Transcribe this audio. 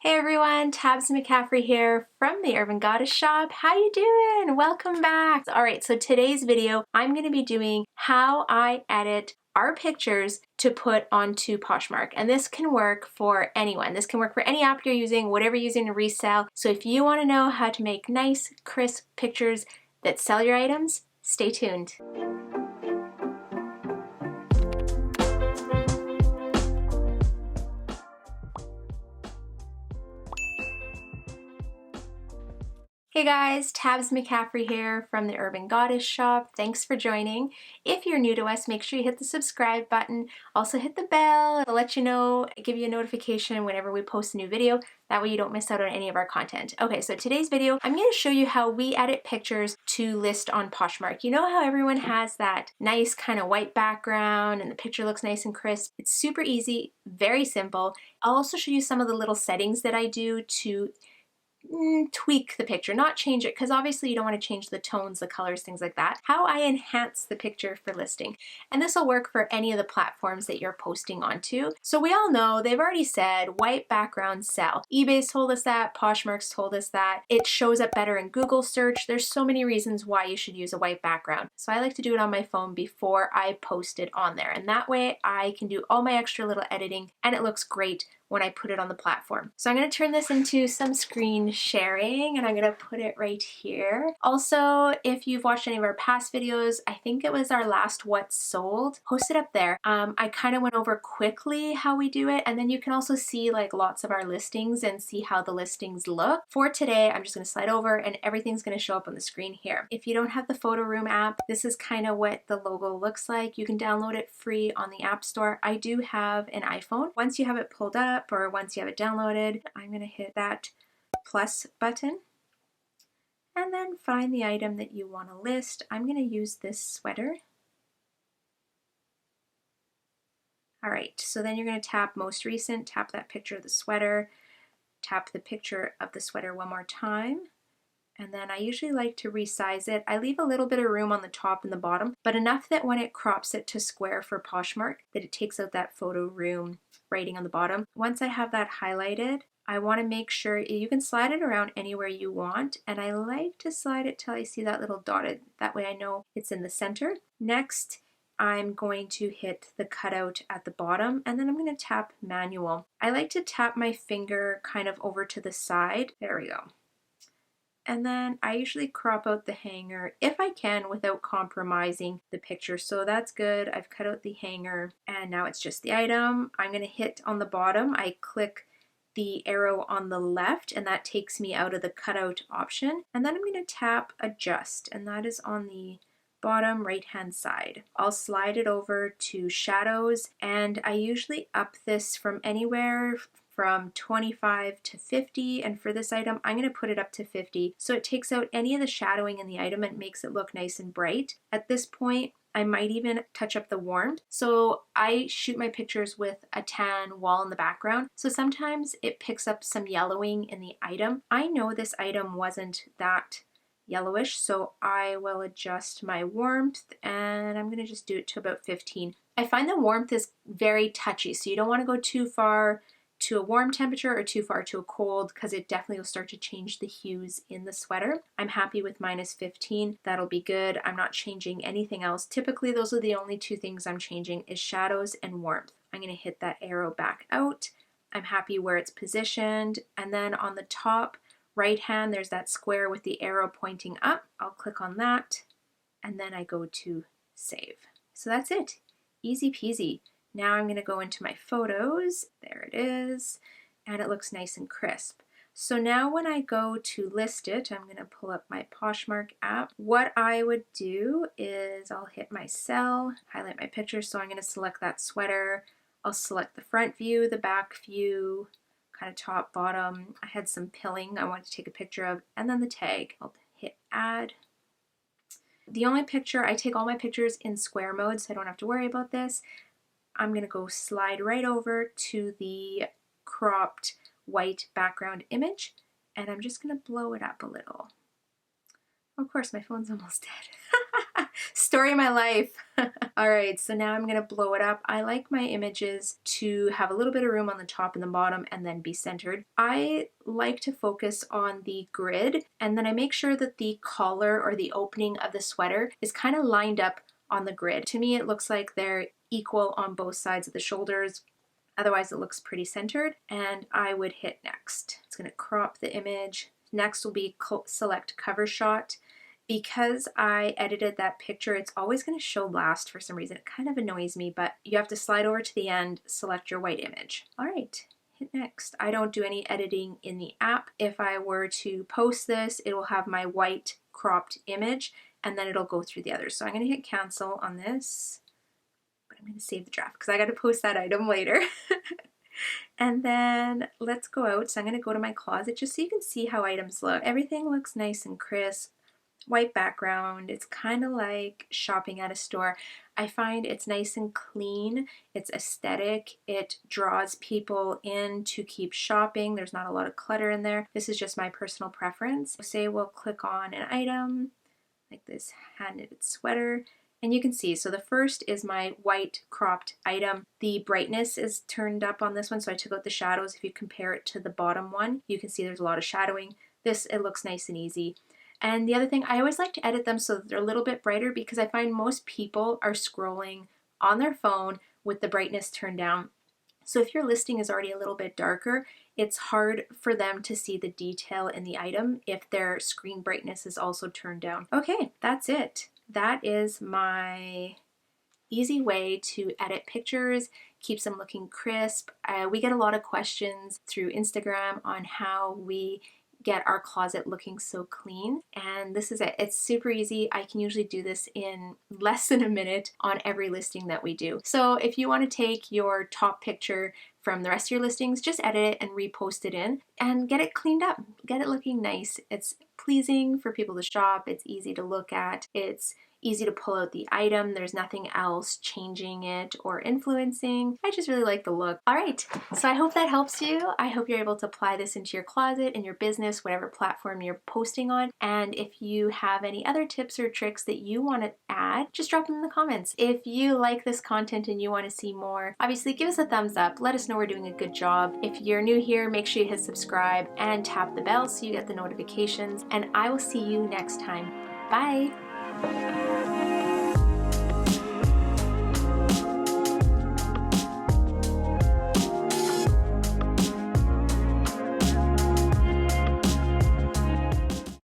Hey everyone, Tabs McCaffrey here from the Urban Goddess Shop. How you doing? Welcome back. All right, so today's video, I'm going to be doing how I edit our pictures to put onto Poshmark. And this can work for anyone. This can work for any app you're using, whatever you're using to resell. So if you want to know how to make nice, crisp pictures that sell your items, stay tuned. Hey guys, Tabs McCaffrey here from the Urban Goddess Shop. Thanks for joining. If you're new to us, make sure you hit the subscribe button. Also hit the bell. It'll let you know, give you a notification whenever we post a new video. That way you don't miss out on any of our content. Okay, so today's video, I'm going to show you how we edit pictures to list on Poshmark. You know how everyone has that nice kind of white background and the picture looks nice and crisp? It's super easy, very simple. I'll also show you some of the little settings that I do to tweak the picture, not change it, because obviously you don't want to change the tones, the colors, things like that. How I enhance the picture for listing. And this will work for any of the platforms that you're posting onto. So we all know, they've already said white background sell. eBay's told us that, Poshmark's told us that. It shows up better in Google search. There's so many reasons why you should use a white background. So I like to do it on my phone before I post it on there. And that way I can do all my extra little editing and it looks great when I put it on the platform. So I'm going to turn this into some screen sharing and I'm going to put it right here. Also, if you've watched any of our past videos, I think it was our last What's Sold, post it up there. I kind of went over quickly how we do it, and then you can also see like lots of our listings and see how the listings look. For today, I'm just going to slide over and everything's going to show up on the screen here. If you don't have the Photoroom app, this is kind of what the logo looks like. You can download it free on the App Store. I do have an iPhone. Once you have it pulled up, or once you have it downloaded, I'm going to hit that plus button and then find the item that you want to list. I'm going to use this sweater. All right, so then you're going to tap most recent, tap that picture of the sweater, tap the picture of the sweater one more time. And then I usually like to resize it. I leave a little bit of room on the top and the bottom, but enough that when it crops it to square for Poshmark, that it takes out that Photoroom writing on the bottom. Once I have that highlighted, I want to make sure you can slide it around anywhere you want. And I like to slide it till I see that little dotted. That way I know it's in the center. Next, I'm going to hit the cutout at the bottom and then I'm going to tap manual. I like to tap my finger kind of over to the side. There we go. And then I usually crop out the hanger if I can without compromising the picture. So that's good. I've cut out the hanger and now it's just the item. I'm going to hit on the bottom. I click the arrow on the left and that takes me out of the cutout option. And then I'm going to tap adjust and that is on the bottom right hand side. I'll slide it over to shadows and I usually up this from anywhere from 25 to 50, and for this item I'm going to put it up to 50 so it takes out any of the shadowing in the item and makes it look nice and bright. At this point I might even touch up the warmth. So I shoot my pictures with a tan wall in the background, so sometimes it picks up some yellowing in the item. I know this item wasn't that yellowish, so I will adjust my warmth and I'm going to just do it to about 15. I find the warmth is very touchy, so you don't want to go too far to a warm temperature or too far to a cold, because it definitely will start to change the hues in the sweater. I'm happy with -15. That'll be good. I'm not changing anything else. Typically those are the only two things I'm changing, is shadows and warmth. I'm going to hit that arrow back out. I'm happy where it's positioned, and then on the top right hand there's that square with the arrow pointing up. I'll click on that and then I go to save. So that's it. Easy peasy. Now I'm going to go into my photos. There it is. And it looks nice and crisp. So now when I go to list it, I'm going to pull up my Poshmark app. What I would do is I'll hit my cell, highlight my picture. So I'm going to select that sweater. I'll select the front view, the back view, kind of top, bottom. I had some pilling I wanted to take a picture of, and then the tag. I'll hit add. The only picture, I take all my pictures in square mode so I don't have to worry about this. I'm going to go slide right over to the cropped white background image and I'm just going to blow it up a little. Of course, my phone's almost dead. Story of my life. All right, so now I'm gonna blow it up. I like my images to have a little bit of room on the top and the bottom and then be centered. I like to focus on the grid, and then I make sure that the collar or the opening of the sweater is kind of lined up on the grid. To me, it looks like they're equal on both sides of the shoulders. Otherwise, it looks pretty centered, and I would hit next. It's gonna crop the image. Next will be select cover shot. Because I edited that picture, it's always going to show last for some reason. It kind of annoys me, but you have to slide over to the end, select your white image. All right, hit next. I don't do any editing in the app. If I were to post this, it will have my white cropped image, and then it'll go through the others. So I'm going to hit cancel on this, but I'm going to save the draft because I got to post that item later. And then let's go out. So I'm going to go to my closet just so you can see how items look. Everything looks nice and crisp. White background. It's kind of like shopping at a store. I find it's nice and clean. It's aesthetic. It draws people in to keep shopping. There's not a lot of clutter in there. This is just my personal preference. Say we'll click on an item like this hand knitted sweater, and you can see, so the first is my white cropped item. The brightness is turned up on this one, so I took out the shadows. If you compare it to the bottom one, you can see there's a lot of shadowing. This, it looks nice and easy. And the other thing, I always like to edit them so that they're a little bit brighter because I find most people are scrolling on their phone with the brightness turned down. So if your listing is already a little bit darker, it's hard for them to see the detail in the item if their screen brightness is also turned down. Okay, that's it. That is my easy way to edit pictures, keeps them looking crisp. We get a lot of questions through Instagram on how we get our closet looking so clean, and this is it. It's super easy. I can usually do this in less than a minute on every listing that we do. So if you want to take your top picture from the rest of your listings, just edit it and repost it in and get it cleaned up, get it looking nice. It's pleasing for people to shop. It's easy to look at. It's easy to pull out the item. There's nothing else changing it or influencing. I just really like the look. All right, so I hope that helps you. I hope you're able to apply this into your closet, in your business, whatever platform you're posting on. And if you have any other tips or tricks that you want to add, just drop them in the comments. If you like this content and you want to see more, obviously give us a thumbs up. Let us know we're doing a good job. If you're new here, make sure you hit subscribe and tap the bell so you get the notifications. And I will see you next time. Bye.